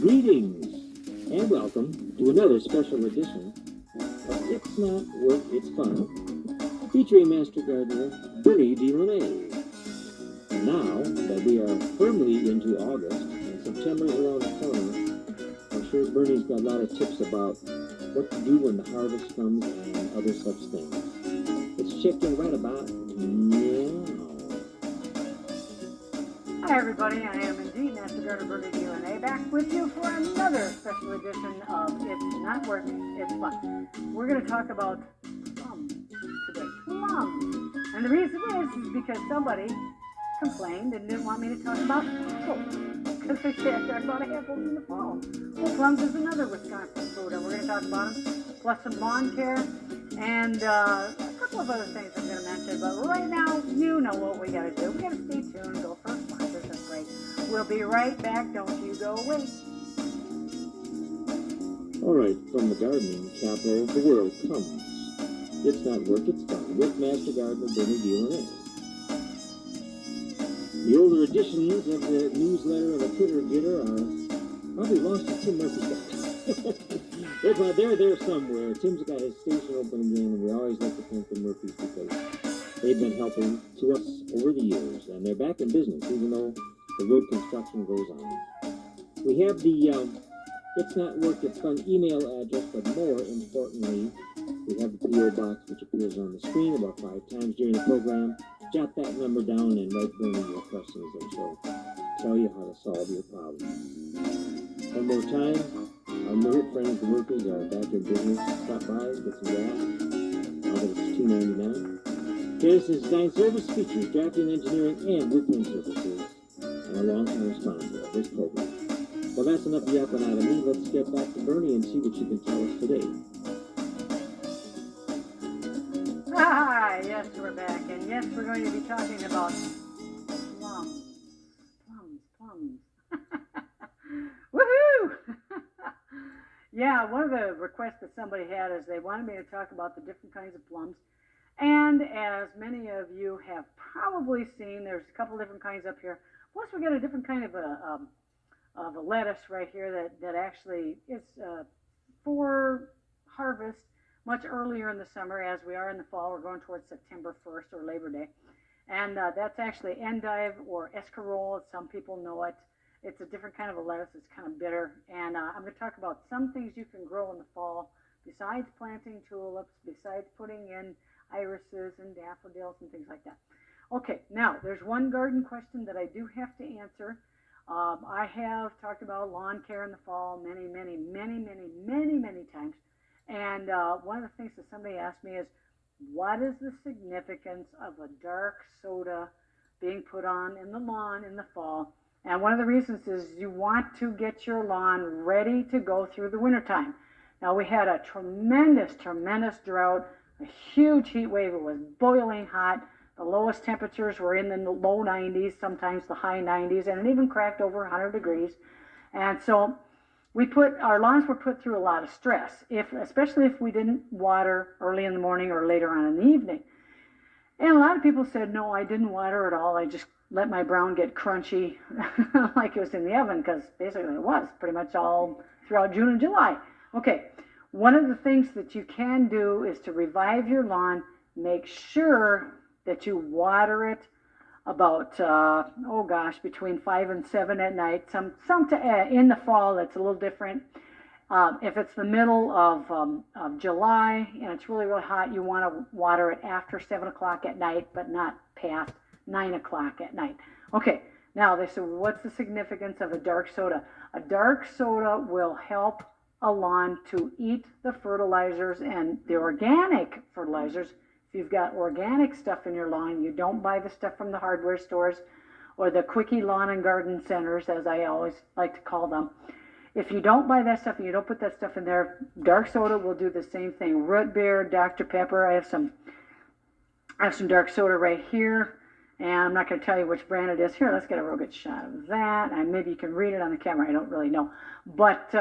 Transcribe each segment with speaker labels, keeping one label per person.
Speaker 1: Greetings and welcome to another special edition of It's Not Work, It's Fun, featuring Master Gardener Bernie DeLemay. And now that we are firmly into August and September is around the corner, I'm sure Bernie's got a lot of tips about what to do when the harvest comes and other such things. It's shifting right about now.
Speaker 2: Hi everybody, I am indeed Master Gardener Bernie DeLemay, back with you for another special edition of It's Not Work, It's Fun. We're going to talk about plums today. Plums. And the reason is because somebody complained and didn't want me to talk about apples, because they said talk about apples in the fall. Well, plums is another Wisconsin fruit, and we're going to talk about them, plus some lawn care, and a couple of other things I'm going to mention. But right now, you know what we got to do. We got to stay tuned and go for sponsors and break. We'll be right back. Don't you go away.
Speaker 1: All right, from the gardening capital of the world comes It's Not Work, It's Fun with Master Gardener Bernie DeLemay. The older editions of the newsletter and the Twitter getter are probably lost to Tim Murphy's. They're there somewhere. Tim's got his station open again, and we always like to thank the Murphys because they've been helping to us over the years, and they're back in business, even though the road construction goes on. We have the It's Not Work, It's Fun email address, but more importantly, we have the P.O. box, which appears on the screen about 5 times during the program. Jot that number down and write Bernie your questions, and she'll tell you how to solve your problem. One more time, our Murphy friends, the Murphys, are back in business. Stop by, get some gas. Now that it's $2.99. This is Design Service features drafting, engineering, and blueprint services, and a long-time sponsor of this program. Well, that's enough yapping out of me. Let's get back to Bernie and see what she can tell us today.
Speaker 2: Hi, yes, we're back, and yes, we're going to be talking about plums. Woohoo! Yeah, one of the requests that somebody had is they wanted me to talk about the different kinds of plums, and as many of you have probably seen, there's a couple different kinds up here. Plus, we got a different kind of a lettuce right here that actually is for harvest much earlier in the summer. As we are in the fall, we're going towards September 1st or Labor Day. And that's actually endive or escarole, as some people know it. It's a different kind of a lettuce. It's kind of bitter. And I'm going to talk about some things you can grow in the fall besides planting tulips, besides putting in irises and daffodils and things like that. Okay, now there's one garden question that I do have to answer. I have talked about lawn care in the fall many times. And one of the things that somebody asked me is, what is the significance of a dark soda being put on in the lawn in the fall? And one of the reasons is you want to get your lawn ready to go through the wintertime. Now, we had a tremendous drought, a huge heat wave. It was boiling hot. The lowest temperatures were in the low 90s, sometimes the high 90s, and it even cracked over 100 degrees. And so our lawns were put through a lot of stress, especially if we didn't water early in the morning or later on in the evening. And a lot of people said, no, I didn't water at all. I just let my brown get crunchy like it was in the oven, because basically it was pretty much all throughout June and July. Okay, one of the things that you can do is to revive your lawn. Make sure that you water it about, between 5 and 7 at night. In the fall, it's a little different. If it's the middle of July and it's really hot, you want to water it after 7 o'clock at night, but not past 9 o'clock at night. Okay, now they said, what's the significance of a dark soda? A dark soda will help a lawn to eat the fertilizers and the organic fertilizers. If you've got organic stuff in your lawn, you don't buy the stuff from the hardware stores or the quickie lawn and garden centers, as I always like to call them. If you don't buy that stuff and you don't put that stuff in there, dark soda will do the same thing. Root beer, Dr. Pepper. I have some dark soda right here, and I'm not going to tell you which brand it is. Here, let's get a real good shot of that, and maybe you can read it on the camera. I don't really know. But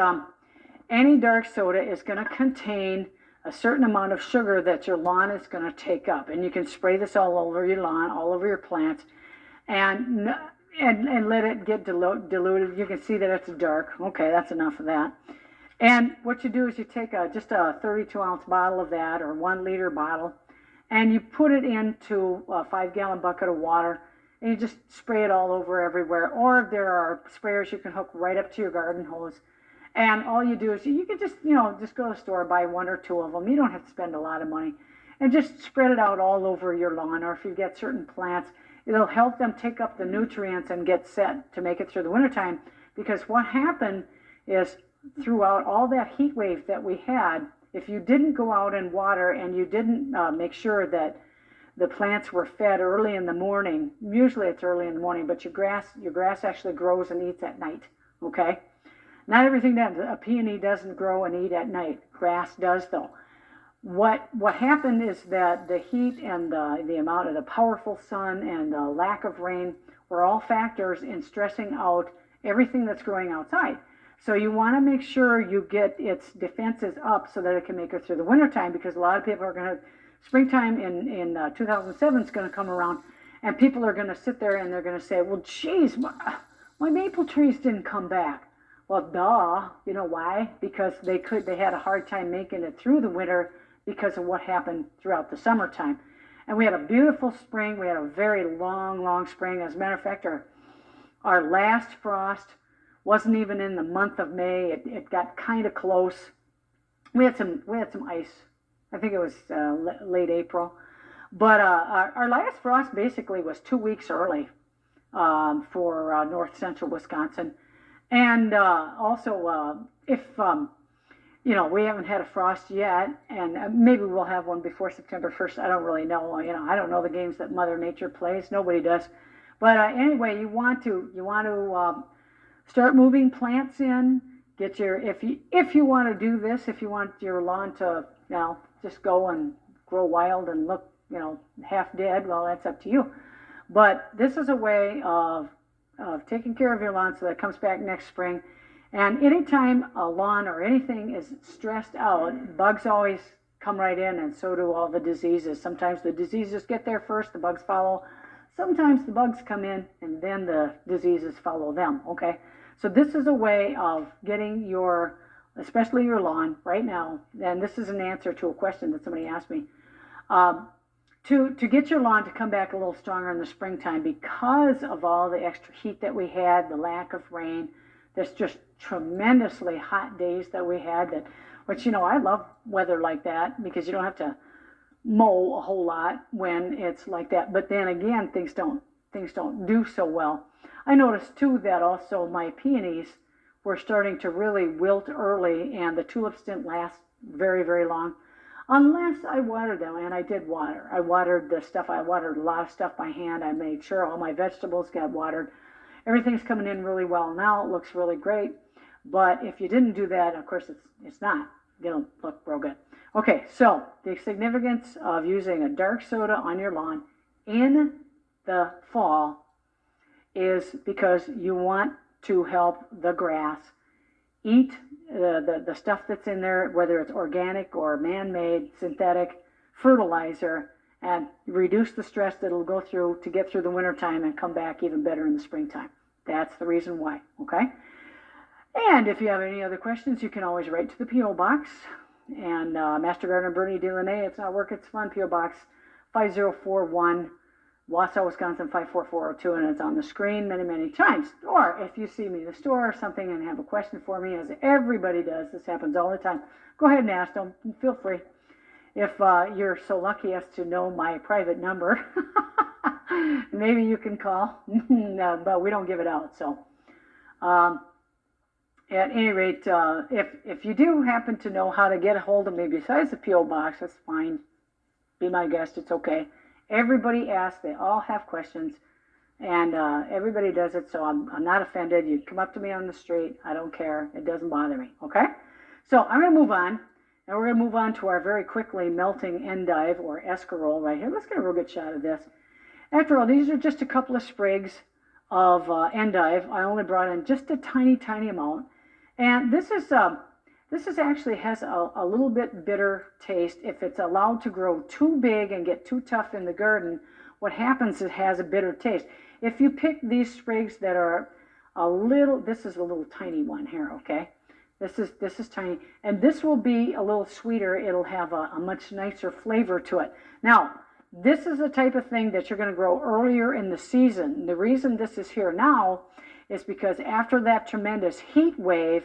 Speaker 2: any dark soda is going to contain a certain amount of sugar that your lawn is going to take up. And you can spray this all over your lawn, all over your plants. And and let it get diluted. You can see that it's dark. Okay, that's enough of that. And what you do is you take just a 32-ounce bottle of that, or 1-liter bottle, and you put it into a 5-gallon bucket of water, and you just spray it all over everywhere. Or if there are sprayers you can hook right up to your garden hose. And all you do is you can just, just go to the store, buy 1 or 2 of them. You don't have to spend a lot of money. And just spread it out all over your lawn. Or if you've got certain plants, it'll help them take up the nutrients and get set to make it through the wintertime. Because what happened is, throughout all that heat wave that we had, if you didn't go out and water and you didn't make sure that the plants were fed early in the morning, usually it's early in the morning, but your grass actually grows and eats at night, okay? Not everything does. A peony doesn't grow and eat at night. Grass does, though. What happened is that the heat and the amount of the powerful sun and the lack of rain were all factors in stressing out everything that's growing outside. So you want to make sure you get its defenses up so that it can make it through the wintertime, because a lot of people are going to, springtime in 2007 is going to come around, and people are going to sit there and they're going to say, well, geez, my maple trees didn't come back. Well, duh. You know why? Because they had a hard time making it through the winter because of what happened throughout the summertime. And we had a beautiful spring. We had a very long spring. As a matter of fact, our last frost wasn't even in the month of May. It got kind of close. We had some ice. I think it was late April. But our last frost basically was 2 weeks early for north central Wisconsin. And also, if we haven't had a frost yet, and maybe we'll have one before September 1st. I don't really know. I don't know the games that Mother Nature plays. Nobody does. But anyway, you want to start moving plants in. Get your if you want to do this, if you want your lawn to just go and grow wild and look half dead, well, that's up to you. But this is a way of taking care of your lawn so that it comes back next spring. And anytime a lawn or anything is stressed out, bugs always come right in, and so do all the diseases. Sometimes the diseases get there first, the bugs follow. Sometimes the bugs come in, and then the diseases follow them, okay? So this is a way of getting especially your lawn right now, and this is an answer to a question that somebody asked me, to get your lawn to come back a little stronger in the springtime because of all the extra heat that we had, the lack of rain. There's just tremendously hot days that we had, which I love weather like that because you don't have to mow a whole lot when it's like that. But then again, things don't do so well. I noticed too that also my peonies were starting to really wilt early, and the tulips didn't last very, very long unless I watered them. And I did water. I watered a lot of stuff by hand. I made sure all my vegetables got watered. Everything's coming in really well now. It looks really great. But if you didn't do that, of course, it's not going to look real good. Okay, so the significance of using a dark soda on your lawn in the fall is because you want to help the grass eat the stuff that's in there, whether it's organic or man-made synthetic fertilizer, and reduce the stress that it'll go through to get through the wintertime and come back even better in the springtime. That's the reason why, okay? And if you have any other questions, you can always write to the P.O. Box. And Master Gardener Bernie Delaney, it's not work, it's fun, P.O. Box 5041, Wausau, Wisconsin 54402, and it's on the screen many, many times. Or if you see me in the store or something and have a question for me, as everybody does, this happens all the time, go ahead and ask. Don't feel free. If you're so lucky as to know my private number, maybe you can call, but we don't give it out. So at any rate, if you do happen to know how to get a hold of me besides the P.O. Box, that's fine. Be my guest. It's okay. Everybody asks. They all have questions, and everybody does it, so I'm not offended. You come up to me on the street. I don't care. It doesn't bother me, okay? So I'm going to move on, and we're going to move on to our very quickly melting endive or escarole right here. Let's get a real good shot of this. After all, these are just a couple of sprigs of endive. I only brought in just a tiny, tiny amount. And this actually has a little bit bitter taste. If it's allowed to grow too big and get too tough in the garden, what happens is it has a bitter taste. if you pick these sprigs that are a little, this is a little tiny one here, okay? This is tiny, and this will be a little sweeter. It'll have a much nicer flavor to it. Now, this is the type of thing that you're going to grow earlier in the season. The reason this is here now is because after that tremendous heat wave,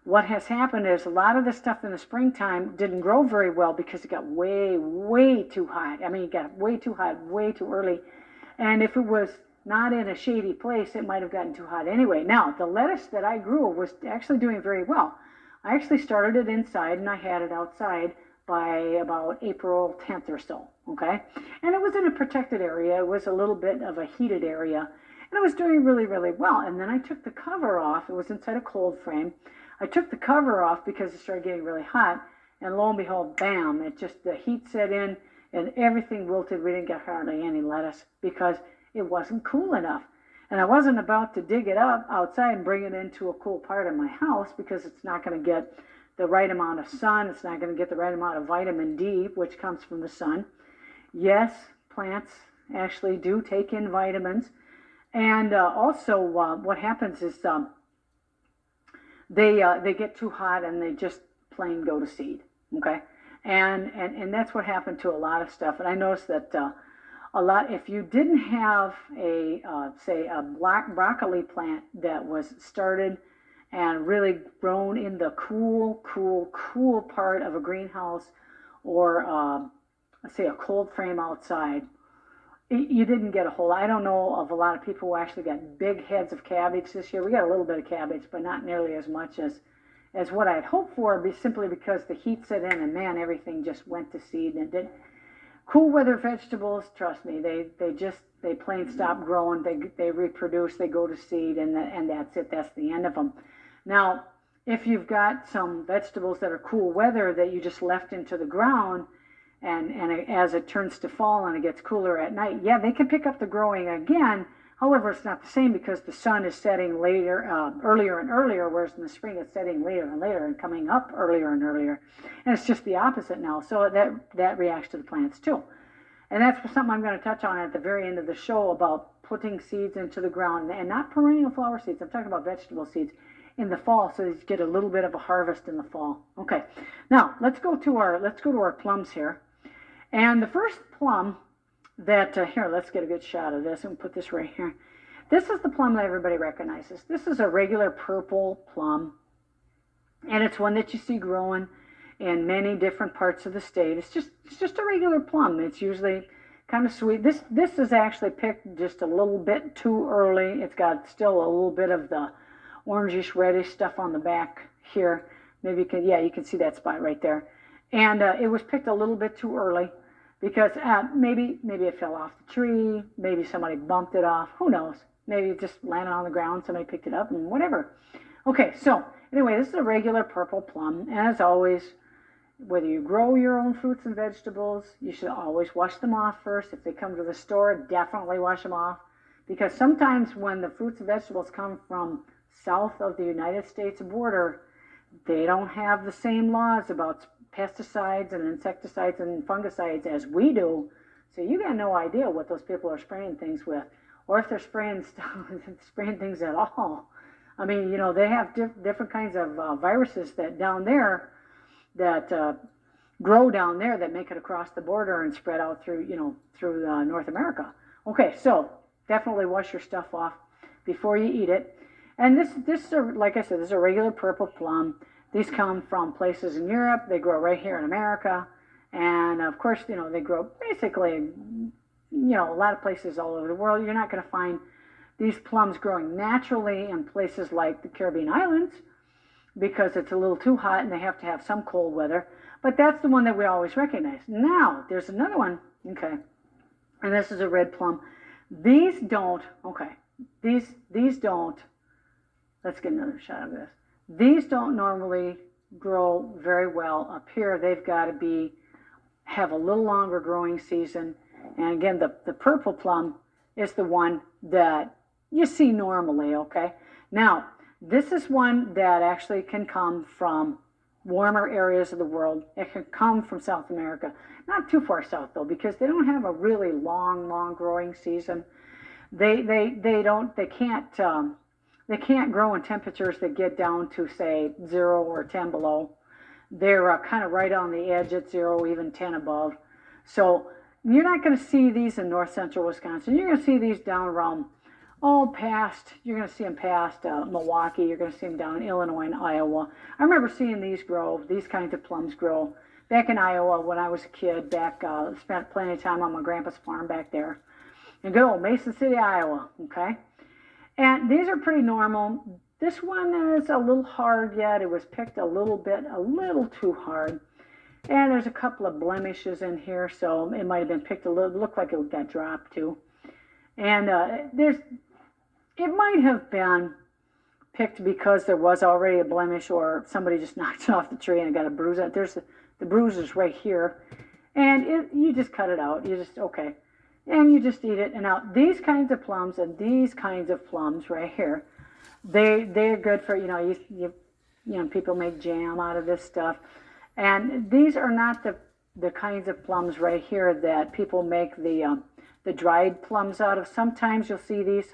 Speaker 2: what has happened is a lot of the stuff in the springtime didn't grow very well because it got way, way too hot. I mean, it got way too hot, way too early. And if it was not in a shady place, it might have gotten too hot anyway. Now, the lettuce that I grew was actually doing very well. I actually started it inside and I had it outside by about April 10th or so, okay? And it was in a protected area. It was a little bit of a heated area. And it was doing really, really well. And then I took the cover off. It was inside a cold frame. I took the cover off because it started getting really hot. And lo and behold, bam, it just, the heat set in and everything wilted. We didn't get hardly any lettuce because it wasn't cool enough. And I wasn't about to dig it up outside and bring it into a cool part of my house because it's not going to get the right amount of sun. It's not going to get the right amount of vitamin D, which comes from the sun. Yes, plants actually do take in vitamins. And also what happens is they get too hot and they just plain go to seed, okay? And that's what happened to a lot of stuff. And I noticed that a lot, if you didn't have a, say, a black broccoli plant that was started and really grown in the cool part of a greenhouse or, let's say, a cold frame outside, you didn't get a whole lot. I don't know of a lot of people who actually got big heads of cabbage this year. We got a little bit of cabbage, but not nearly as much as what I had hoped for, simply because the heat set in and, man, everything just went to seed and it did. Cool weather vegetables, trust me, they plain stop growing, they reproduce, they go to seed, and that's it, that's the end of them. Now, if you've got some vegetables that are cool weather that you just left into the ground, and as it turns to fall and it gets cooler at night, yeah, they can pick up the growing again. However, it's not the same because the sun is setting later, earlier and earlier, whereas in the spring it's setting later and later and coming up earlier and earlier. And it's just the opposite now. So that reacts to the plants too. And that's something I'm going to touch on at the very end of the show about putting seeds into the ground, and not perennial flower seeds. I'm talking about vegetable seeds in the fall, so you get a little bit of a harvest in the fall. Okay, now let's go to our plums here. And the first plum that, here, let's get a good shot of this and put this right here. This is the plum that everybody recognizes. This is a regular purple plum, and it's one that you see growing in many different parts of the state. It's just a regular plum. It's usually kind of sweet. This is actually picked just a little bit too early. It's got still a little bit of the orangish reddish stuff on the back here. Maybe you can see that spot right there. And it was picked a little bit too early, because maybe it fell off the tree, maybe somebody bumped it off, who knows? Maybe it just landed on the ground, somebody picked it up, and whatever. Okay, so anyway, this is a regular purple plum. As always, whether you grow your own fruits and vegetables, you should always wash them off first. If they come to the store, definitely wash them off, because sometimes when the fruits and vegetables come from south of the United States border, they don't have the same laws about pesticides and insecticides and fungicides as we do, so you got no idea what those people are spraying things with, or if they're spraying things at all. I mean, they have different kinds of viruses that down there that grow down there that make it across the border and spread out through North America. Okay, so definitely wash your stuff off before you eat it. And this is like I said, this is a regular purple plum. These come from places in Europe. They grow right here in America. And of course, they grow basically, a lot of places all over the world. You're not going to find these plums growing naturally in places like the Caribbean islands because it's a little too hot and they have to have some cold weather. But that's the one that we always recognize. Now, there's another one, okay, and this is a red plum. These don't, let's get another shot of this. These don't normally grow very well up here. They've got to have a little longer growing season. And again, the purple plum is the one that you see normally, okay? Now, this is one that actually can come from warmer areas of the world. It can come from South America. Not too far south, though, because they don't have a really long growing season. They can't grow in temperatures that get down to say 0 or 10 below. They're kind of right on the edge at 0, even 10 above. So you're not going to see these in north central Wisconsin. You're going to see these down around, you're going to see them past Milwaukee. You're going to see them down in Illinois and Iowa. I remember seeing these kinds of plums grow back in Iowa when I was a kid. Spent plenty of time on my grandpa's farm back there in good old Mason City, Iowa. Okay, and these are pretty normal. This one is a little hard yet. It was picked a little too hard. And there's a couple of blemishes in here, so it might have been picked looked like it got dropped too. And it might have been picked because there was already a blemish, or somebody just knocked it off the tree and it got a bruise. There's the bruise is right here, and you just cut it out. And you just eat it. And now these kinds of plums and these kinds of plums right here, they're good for people make jam out of this stuff, and these are not the kinds of plums right here that people make the dried plums out of. Sometimes you'll see these.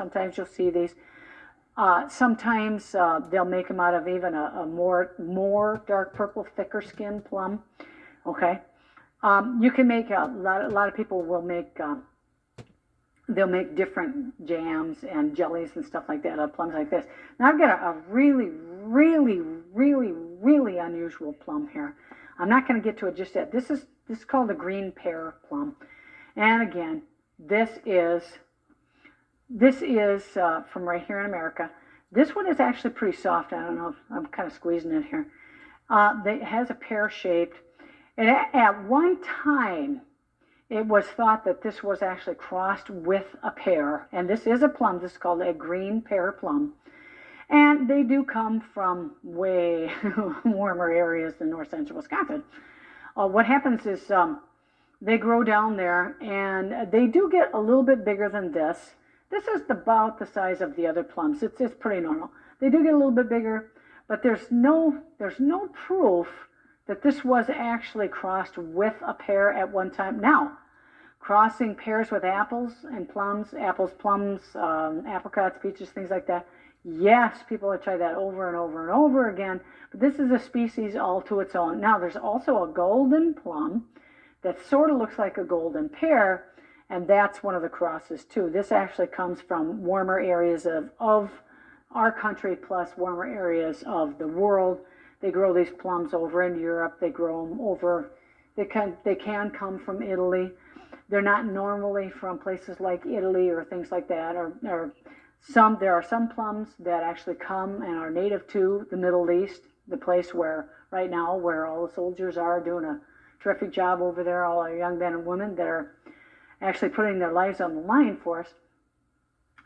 Speaker 2: Sometimes they'll make them out of even a more dark purple, thicker skin plum. Okay, you can make a lot of people will make. They'll make different jams and jellies and stuff like that out of plums like this. Now I've got a really, really, really, really unusual plum here. I'm not going to get to it just yet. This is called the green pear plum, and again, this is from right here in America. This one is actually pretty soft. I don't know if I'm kind of squeezing it here. It has a pear shaped, and at one time, it was thought that this was actually crossed with a pear, and this is a plum. This is called a green pear plum, and they do come from way warmer areas than north central Wisconsin. What happens is they grow down there, and they do get a little bit bigger than this. This is about the size of the other plums. It's pretty normal. They do get a little bit bigger, but there's no proof that this was actually crossed with a pear at one time. Now, crossing pears with apples and plums, plums, apricots, peaches, things like that, yes, people have tried that over and over and over again, but this is a species all to its own. Now, there's also a golden plum that sort of looks like a golden pear, and that's one of the crosses too. This actually comes from warmer areas of our country plus warmer areas of the world. They grow these plums over in Europe. They grow them over. They can come from Italy. They're not normally from places like Italy or things like that. There are some plums that actually come and are native to the Middle East, the place where right now where all the soldiers are doing a terrific job over there. All our young men and women that are actually putting their lives on the line for us.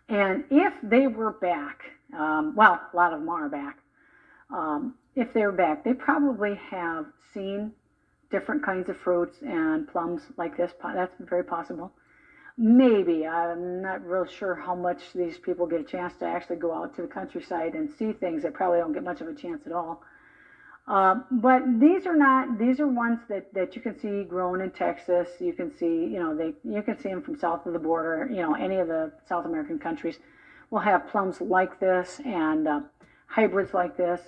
Speaker 2: And if they were back, a lot of them are back. If they were back, they probably have seen different kinds of fruits and plums like this. That's very possible. Maybe. I'm not real sure how much these people get a chance to actually go out to the countryside and see things. They probably don't get much of a chance at all. But these are ones that you can see grown in Texas. You can see, you can see them from south of the border. Any of the South American countries will have plums like this and hybrids like this.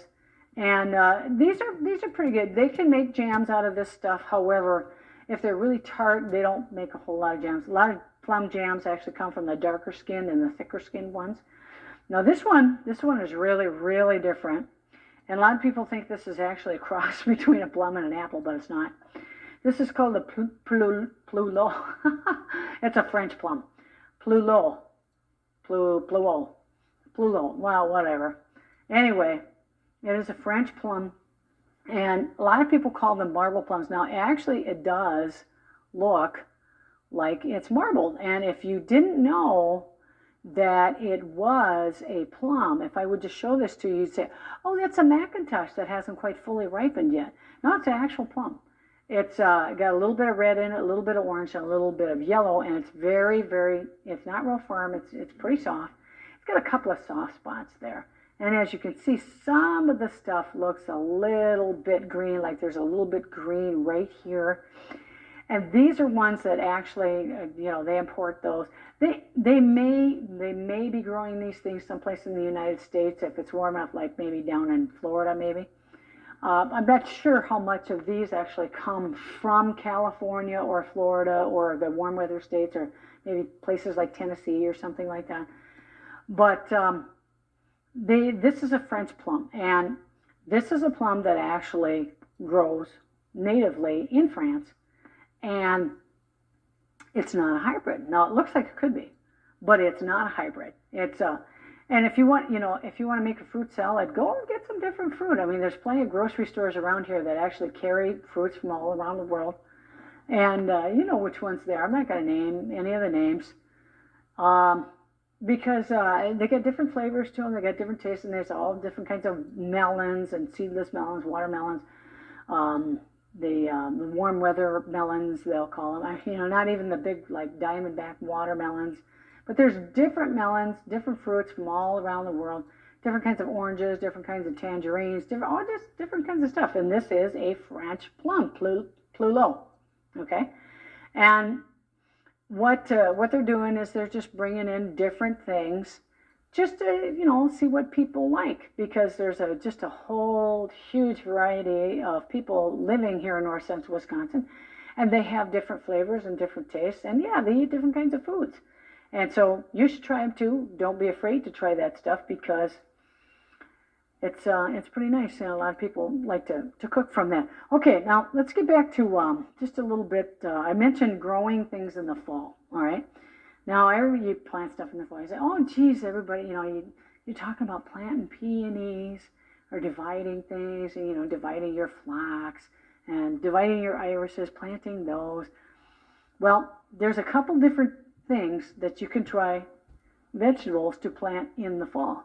Speaker 2: And these are pretty good. They can make jams out of this stuff. However, if they're really tart, they don't make a whole lot of jams. A lot of plum jams actually come from the darker skinned and the thicker skinned ones. Now this one is really, really different. And a lot of people think this is actually a cross between a plum and an apple, but it's not. This is called the Plulo. It's a French plum. Plulo. Well, whatever. Anyway, it is a French plum, and a lot of people call them marble plums. Now, actually, it does look like it's marbled. And if you didn't know that it was a plum, if I would just show this to you, you'd say, oh, that's a McIntosh that hasn't quite fully ripened yet. No, it's an actual plum. It's got a little bit of red in it, a little bit of orange, and a little bit of yellow, and it's very, very, it's not real firm. It's pretty soft. It's got a couple of soft spots there. And as you can see, some of the stuff looks a little bit green, like there's a little bit green right here. And these are ones that actually, they import those. They may be growing these things someplace in the United States if it's warm enough, like maybe down in Florida, maybe. I'm not sure how much of these actually come from California or Florida or the warm weather states or maybe places like Tennessee or something like that. But this is a French plum, and this is a plum that actually grows natively in France, and it's not a hybrid. Now, it looks like it could be, but it's not a hybrid. And if you want, to make a fruit salad, go and get some different fruit. I mean, there's plenty of grocery stores around here that actually carry fruits from all around the world, and you know which ones they are. I'm not going to name any of the names, because they get different flavors to them. They get different tastes, and there's all different kinds of melons and seedless melons, watermelons, the warm weather melons, they'll call them. Not even the big like diamondback watermelons. But there's different melons, different fruits from all around the world, different kinds of oranges, different kinds of tangerines, different kinds of stuff. And this is a French plum, Pluleau, okay? And what they're doing is they're just bringing in different things just to, see what people like, because there's just a whole huge variety of people living here in north central Wisconsin, and they have different flavors and different tastes, and yeah, they eat different kinds of foods. And so you should try them too. Don't be afraid to try that stuff, because it's pretty nice. And a lot of people like to cook from that. Okay, now let's get back to just a little bit. I mentioned growing things in the fall. All right. Now, you plant stuff in the fall. You say, oh, geez, everybody, you're talking about planting peonies or dividing things, dividing your phlox and dividing your irises, planting those. Well, there's a couple different things that you can try vegetables to plant in the fall,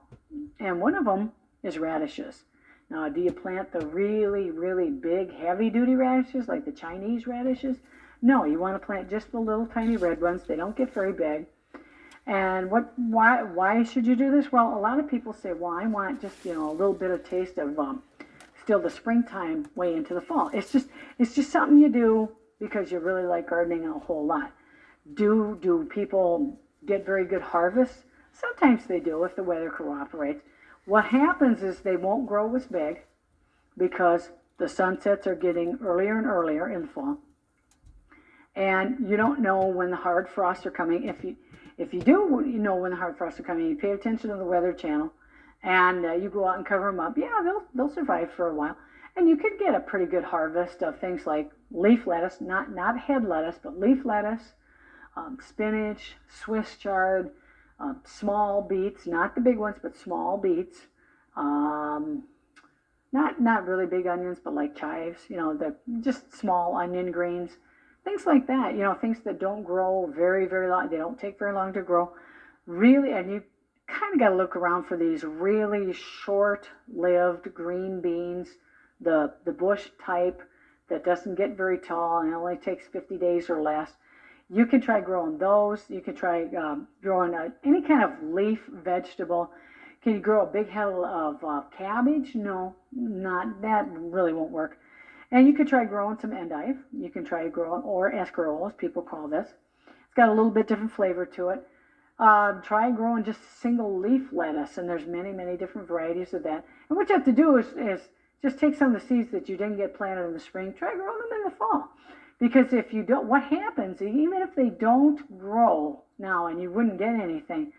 Speaker 2: and one of them is radishes. Now, do you plant the really, really big, heavy-duty radishes like the Chinese radishes? No, you want to plant just the little tiny red ones. They don't get very big. And why should you do this? Well, a lot of people say, well, I want just a little bit of taste of still the springtime way into the fall. It's just something you do because you really like gardening a whole lot. Do people get very good harvests? Sometimes they do if the weather cooperates. What happens is they won't grow as big because the sunsets are getting earlier and earlier in the fall. And you don't know when the hard frosts are coming. If you do know when the hard frosts are coming, you pay attention to the Weather Channel, and you go out and cover them up. Yeah, they'll survive for a while. And you could get a pretty good harvest of things like leaf lettuce, not head lettuce, but leaf lettuce, spinach, Swiss chard, small beets, not the big ones, but small beets, not really big onions, but like chives, the just small onion greens, things like that, things that don't grow very, very long, they don't take very long to grow, really, and you kind of got to look around for these really short-lived green beans, the bush type that doesn't get very tall and only takes 50 days or less. You can try growing those. You can try growing any kind of leaf vegetable. Can you grow a big head of cabbage? No, not that really won't work. And you could try growing some endive. You can try growing, or escarolas, people call this. It's got a little bit different flavor to it. Try growing just single leaf lettuce, and there's many, many different varieties of that. And what you have to do is just take some of the seeds that you didn't get planted in the spring, try growing them in the fall. Because if you don't, what happens, even if they don't grow now and you wouldn't get anything,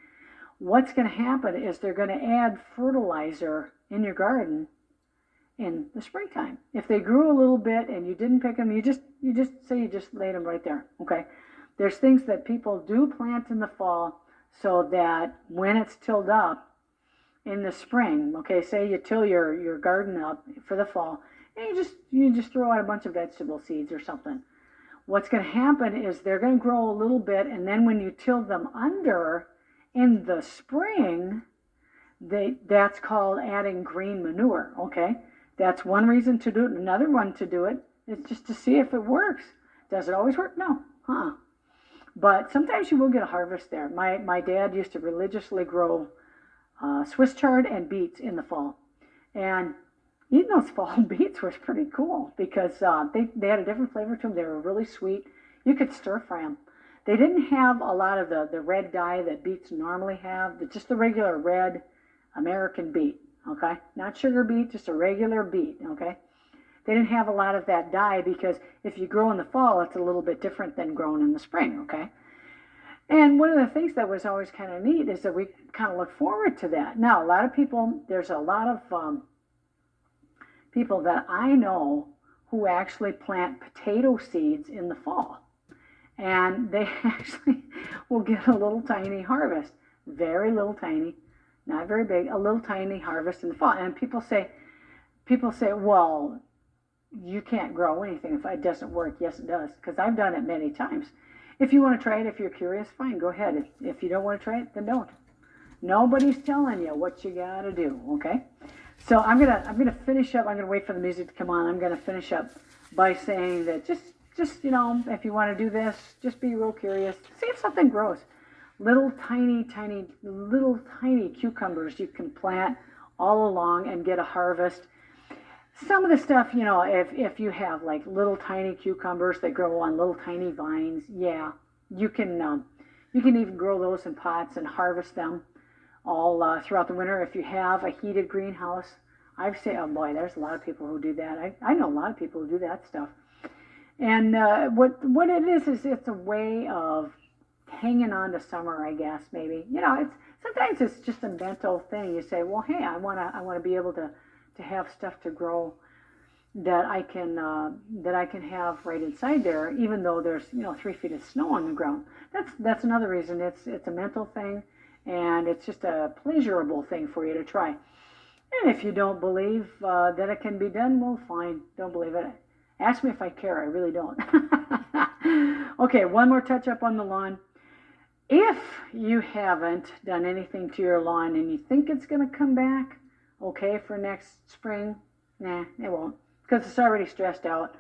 Speaker 2: what's going to happen is they're going to add fertilizer in your garden in the springtime. If they grew a little bit and you didn't pick them, you just laid them right there, okay? There's things that people do plant in the fall so that when it's tilled up in the spring, okay, say you till your garden up for the fall, and you just throw out a bunch of vegetable seeds or something. What's going to happen is they're going to grow a little bit, and then when you till them under in the spring, that's called adding green manure, okay? That's one reason to do it. Another one to do it is just to see if it works. Does it always work? No. But sometimes you will get a harvest there. My dad used to religiously grow Swiss chard and beets in the fall. And eating those fall beets was pretty cool because they had a different flavor to them. They were really sweet. You could stir fry them. They didn't have a lot of the red dye that beets normally have, just the regular red American beet, okay? Not sugar beet, just a regular beet, okay? They didn't have a lot of that dye because if you grow in the fall, it's a little bit different than growing in the spring, okay? And one of the things that was always kind of neat is that we kind of look forward to that. Now, a lot of people, there's a lot of people that I know who actually plant potato seeds in the fall. And they actually will get a little tiny harvest, very little tiny, not very big, a little tiny harvest in the fall. And people say, well, you can't grow anything if it doesn't work. Yes, it does, because I've done it many times. If you want to try it, if you're curious, fine, go ahead. If you don't want to try it, then don't. Nobody's telling you what you got to do, okay? So I'm gonna finish up. I'm gonna wait for the music to come on. I'm gonna finish up by saying that just if you want to do this, just be real curious. See if something grows. Little tiny cucumbers you can plant all along and get a harvest. Some of the stuff, if you have like little tiny cucumbers that grow on little tiny vines, yeah, you can even grow those in pots and harvest them all throughout the winter. If you have a heated greenhouse, I've seen, oh boy, there's a lot of people who do that. I know a lot of people who do that stuff. And what it is it's a way of hanging on to summer, I guess, maybe. Sometimes it's just a mental thing. You say, well, hey, I wanna be able to have stuff to grow that I can have right inside there, even though there's 3 feet of snow on the ground. That's another reason. It's a mental thing, and it's just a pleasurable thing for you to try. And if you don't believe that it can be done, well, fine, don't believe it. Ask me if I care. I really don't. Okay, one more touch up on the lawn. If you haven't done anything to your lawn and you think it's going to come back okay for next spring, nah, it won't, because it's already stressed out.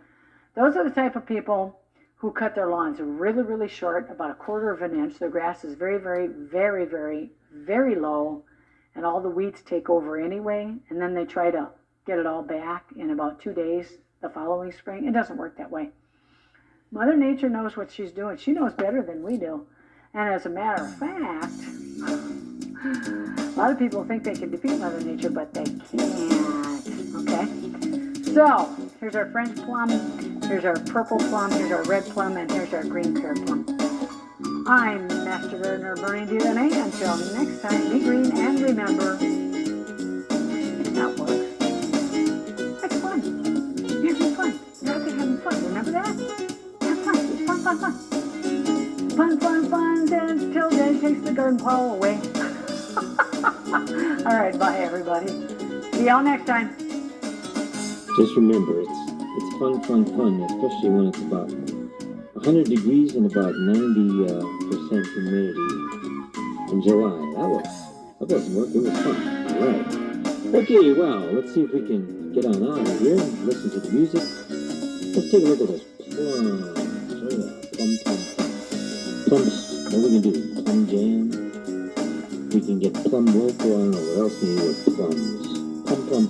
Speaker 2: Those are the type of people who cut their lawns really, really short, about 1/4 of an inch. Their grass is very, very, very, very, very low, and all the weeds take over anyway, and then they try to get it all back in about 2 days the following spring. It doesn't work that way. Mother Nature knows what she's doing. She knows better than we do. And as a matter of fact, a lot of people think they can defeat Mother Nature, but they can't. Okay? So, here's our French plum, here's our purple plum, here's our red plum, and here's our green pear plum. I'm Master Gardener Bernie DNA. Until next time, be green and remember, it's not work. It's fun. You're having fun. You're out there having fun. Remember that? Have fun. It's fun, fun, fun. Fun, until Dad takes the garden plow away. All right, bye everybody. See y'all next time.
Speaker 1: Just remember, it's fun, especially when it's about 100 degrees and about 90% humidity in July. That wasn't work. It was fun. All right. Okay, well, let's see if we can get on out of here and listen to the music. Let's take a look at those plums. Oh yeah, plums. What we can do? Plum jam. We can get plum loaf. I don't know what else we need with plums. Plum.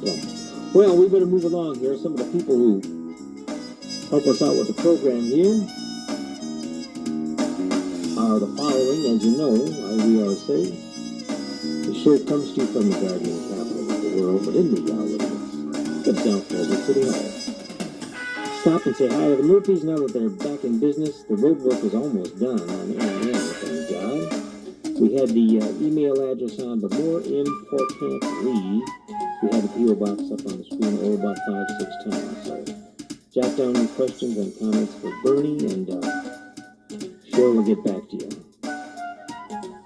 Speaker 1: Well, we better move along here. Some of the people who help us out with the program here are the following. As you know, we always say, the show comes to you from the gardening capital of the world, but in reality, it's down Pleasant City Hall. Stop and say hi to the Murphys now that they're back in business. The road work is almost done on AM, thank God. We had the email address on, but more importantly, we had the P.O. box up on the screen about 5-6 times. So jot down your questions and comments for Bernie, and Cheryl will get back to you.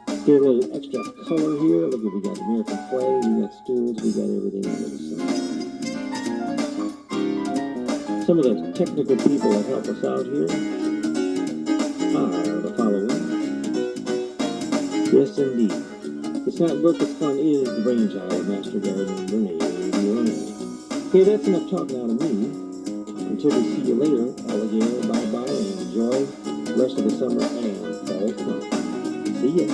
Speaker 1: Let's get a little extra color here. Look, we got American flag, we got stools, we got everything under the sun. Some of the technical people that help us out here are the following. Yes, indeed. It's not work, it's fun is the brainchild of Master Gardener Bernie. Okay, that's enough talking out of me. Until we see you later, alligator, bye-bye, and enjoy the rest of the summer and fall fun. See ya.